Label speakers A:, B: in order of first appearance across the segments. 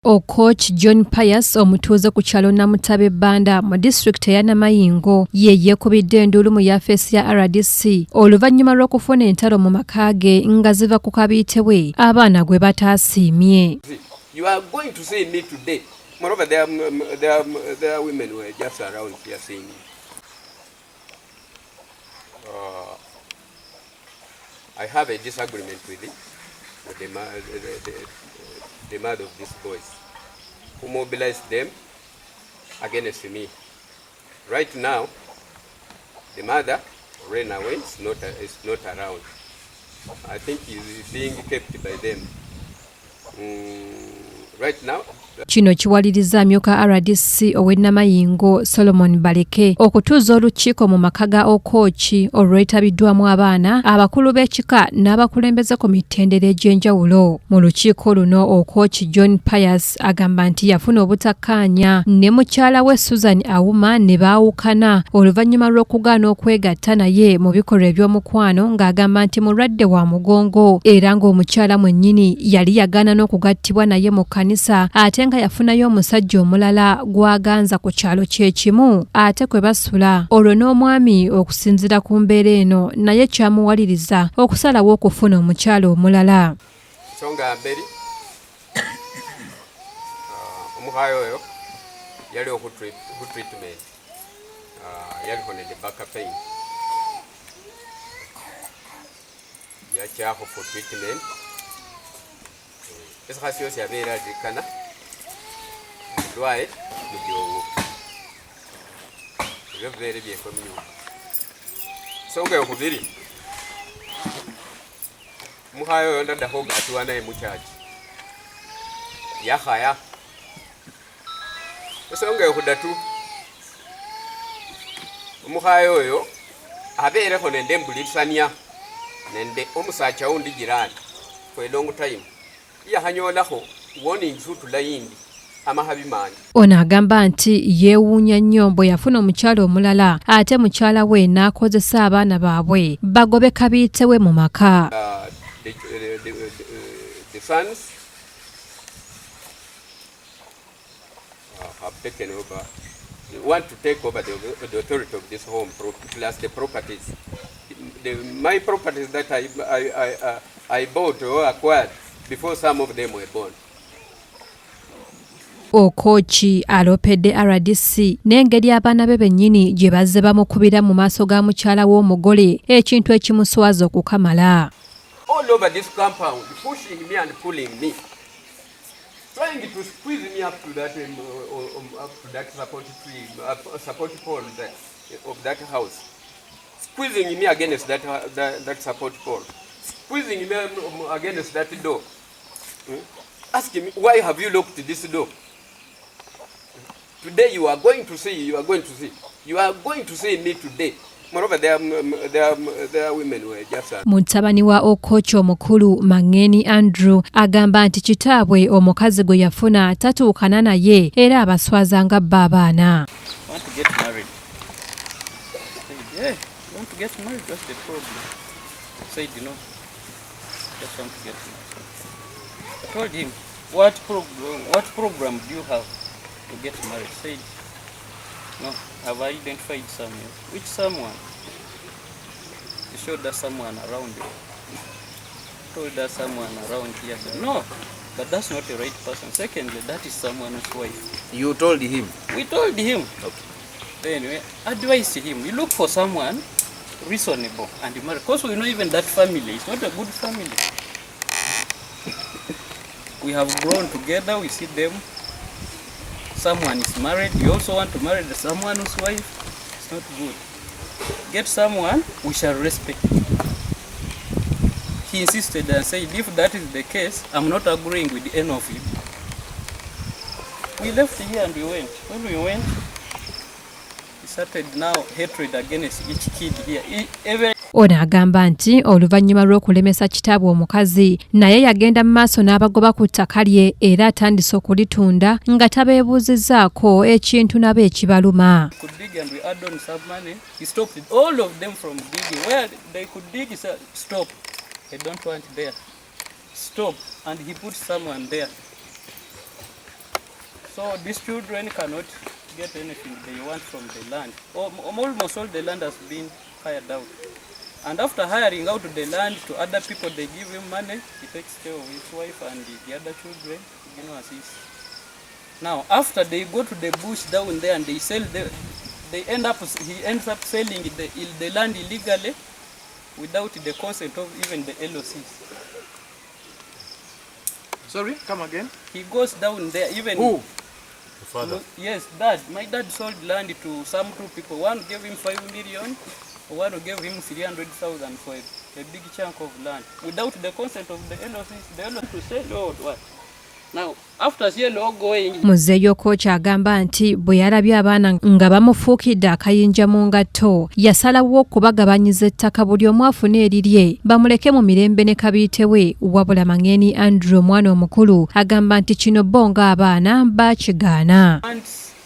A: Coach John Pius omutuuze ku kyalo Namutabe Banda mu disitulikiti ya Namayingo ye yeekubidde enduulu mu yafeesi ya RDC oluvannyuma lw'okufuna entalo mu maka ge nga ziva ku kabiitebwe abaana gwe bataasiimye.
B: You are going to see me today. Moreover, there are women who are just around here seeing me. I have a disagreement with it, with the mother of these boys, who mobilized them against me. Right now, the mother ran away, is not around. I think he's being kept by them. Right now.
A: Kino kiwaliriza amyuka RDC ow'Namayingo Solomon Baleke okutuuza olukiiko mu maka ga Okooki olwetabiddwamu abaana abakulu b'ekika n'abakulembeze ku mitendera egy'enjawulo. Mu lukiiko luno Okooki John Pius agamba nti yafuna obutakkaanya ne mukyala we Susan Auma ne baawukana oluvannyuma lw'okugaana okwegatta naye mu bikolwa eby'omukwano ng'agamba nti mulwadde wa mugongo era ng'omukyala mwennyini yali yagaana n'okugattibwa naye mu kkanisa ate nga yafunayo omusajja omulala gwaganza ku kyalo kye kimu ate kwe basula olwo n'omwami okusinziira ku mbeera eno naye kyamuwaliriza okusalawo okufuna omukyala omulala.
B: Nsonga mberi omukazi oyo yali ku treatment yaliko ne back pain yakyako for treatment esikasi yose yabeera zikana lwaye mujyongo ebyo bibeere byekomyu. Nsonga eyokubiri omukazi oyo ndaddako gaatiwa naye mukyaki yakaya. Ensonga eyokuddatu omukazi oyo abeereko nende embulisanya nende omusaacha wundi jirani for a long time yahanyolako warning to layindi amahabi mangi.
A: Ono agamba nti yeewuunya nnyo bwe yafuna omukyala omulala ate mukyala we n'akozesa abaana baabwe bagobe kabiitewe mu maka.
B: The sons have taken over. They want to take over the authority of this home plus the properties. My properties that I bought or acquired before some of them were born.
A: Okooki alopedde RDC n'engeri abaana be bennyini gye bazze bamukubira mu maaso ga mukyala w'omugole ekintu ekimuswaza okukamala.
B: All over this compound, pushing me and pulling me, trying to squeeze me up to that support pole of that house, squeezing me against that support pole, squeezing me against that door, asking me, why have you locked this door? Today you are going to see me today. Moreover, there are women who are just.
A: Mutabani wa Okooki omukulu Mangeni Andrew agamba nti Kitaabwe omukazi gwe yafuna tatuukana naye era abaswaza nga bba abaana.
C: Want to get married? Yeah, want to get married, that's the problem. I said, you know, just want to get married. I told him, what program do you have to get married? He said, no, have I identified someone? Which someone? He showed us someone around here. Told us someone around here. I said, no, but that's not the right person. Secondly, that is someone's wife.
B: You told him?
C: We told him.
B: Okay.
C: Then we advised him, you look for someone reasonable and marry. Because we know even that family, it's not a good family. We have grown together, we see them. Someone is married, you also want to marry someone whose wife. It's not good. Get someone we shall respect. He insisted and said, if that is the case, I'm not agreeing with any of you. We left here and we went. When we went, we started now hatred against each kid here.
A: Ono agamba nti oluvannyuma lw'okulemesa Kitaabwe omukazi naye yagenda mu maaso n'abagoba ku ttaka lye era atandise okulitunda nga tabeebuuzizzaako ekintu nabo ekibaluma.
C: I don't want there. Stop. And he put someone there. So these children cannot get anything they want from the land. Almost all the land has been hired out. And after hiring out the land to other people, they give him money, he takes care of his wife and the other children, you know, as is. Now, after they go to the bush down there and they sell, he ends up selling the land illegally without the consent of even the LOCs.
D: Sorry, come again?
C: He goes down there, even...
D: Who?
E: The father?
C: Yes, Dad. My dad sold land to some two people. One gave him 5 million, one gave him 300,000 for a big chunk of land. Without the consent of the LOCs, the LOC to sell or what? Now, after CLO going...
A: Muzeeyo Kocha agamba nti bwe yalabye abaana nga bamufuukidde akayinja mu ngatto yasalawo okubagabanyiza ettaka buli omu afune erirye bamuleke mu mirembe ne kabiite we wabula Mangeni Andrew omwana omukulu agamba nti kino bo ng'abaana bakigaana.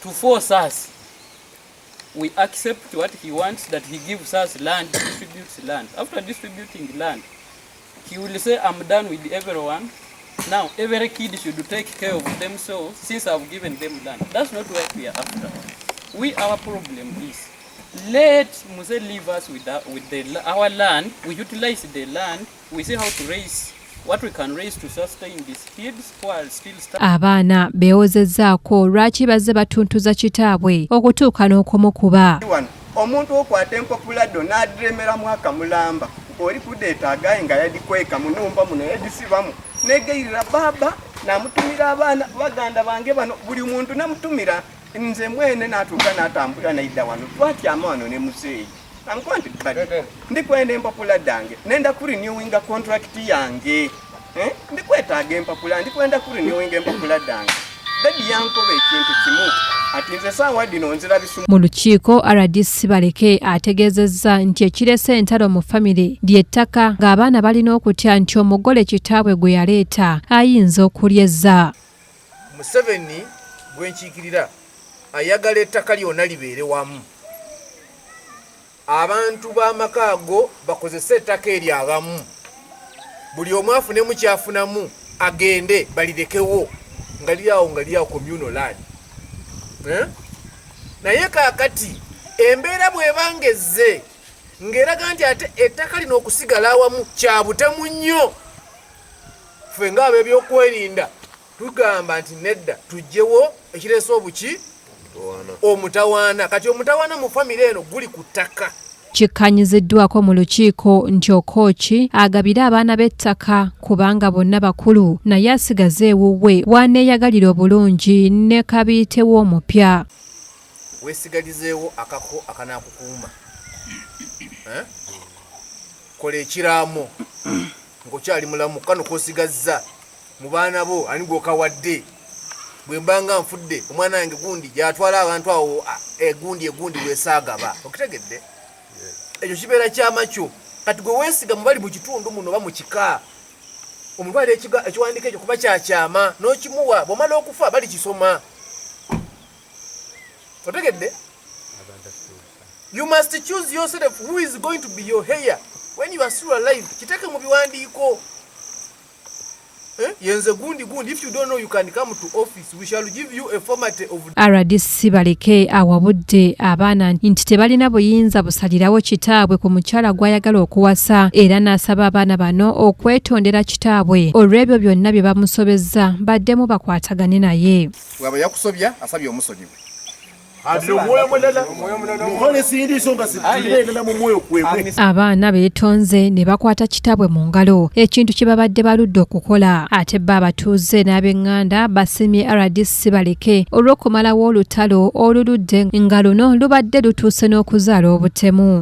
C: To force us, we accept what he wants, that he gives us land, distributes land. After distributing land, he will say, I'm done with everyone. Now, every kid should take care of themselves since I've given them land. That's not what we are after. Our problem is, let Muse leave us with our land. We utilize the land. We see how to raise what we can raise to sustain these kids who are still stuck.
A: Abaana beewozezzaako lwaki bazze batuntuza kitaabwe okutuuka n'okumukuba.
F: Omuntu okwata empapulado n'adiremera mwaka mulamba oli kudeeta agaye nga yadikweka mu nnumba muno yadisibamu negeyirira baba namutumira abaana baganda bange bano buli muntu namutumira nze mwene n'atuuka n'atambula n'ayidda wano twatyama wano ne muzeeyi namukwanti ndikwenda empapula dange nenda kurinewinga contract yange ndikwetaaga empapula ndikwenda kurinewinga empapula dange dadi yankoba ekintu kimu.
A: Mu lukiiko RDC Baleke ategeezezza nti ekirese entalo mu famire ly'ettaka ng'abaana balina okutya nti omugole kitaabwe gwe yaleeta ayinza okulyezza.
D: Museveni gwenkiikirira ayagala ettaka lyonna libeere wamu. Abantu b'amaka ago bakozese ettaka eryo abamu. Buli omu afunemu kyafunamu agende balirekewo nga lyawo communal land. Naye kaakati embeera bw'ebangezze ng'eraga nti ate ettaka lino okusigala awamu kya butemu nnyo. Ffe ng'ab'ebyokwerinda tugamba nti nedda tuggyewo ekireese obuki omutawaana. Kati omutawaana mu famire eno guli ku ttaka.
A: Kikkanyiziddwako mu lukiiko nti Okooki agabire abaana b'ettaka kubanga bonna bakulu naye asigaze ewuwe waaneeyagalira obulungi ne kabiite w'omupya.
D: Weesigalizeewo akako akanaakukuuma. Kola ekiraamo ng'okyali mulamu kano k'osigazza mu baana bo ani gw'okawadde. Bwe mbanga nfudde omwana wange gundi gy'atwala abantu awo egundi weesaagaba. Okitegedde? Ekyo kibeera kyama kyo. Kati gwe weesiga mu bali mu kitundu muno oba mu kika. Omutwalira ekiwandiiko ekyo kuba kyakyama n'okimuwa bw'omala okufa bali kisoma. Otegedde? You must choose yourself who is going to be your heir when you are still alive. Kiteke mu biwandiiko. Yenze gundi if you don't know you can come to office, we shall give you a format of
A: RDC Baleke awabudde abaana nti tebalina buyinza busalirawo kitaabwe ku mukyala gw'ayagala okuwasa era n'asaba abaana bano okwetondera kitaabwe olw'ebyo byonna bye bamusobezza baddemu bakwatagane naye.
D: Bw'aba yakusobya asabye omusonyiwe.
A: Abaana beetonze ne bakwata kitaabwe mu ngalo ekintu kye babadde baludde okukola ate bba abatuuze n'ab'eŋŋanda basimye RDC Baleke olw'okumalawo olutalo oluludde nga luno lubadde lutuuse n'okuzaala obutemu.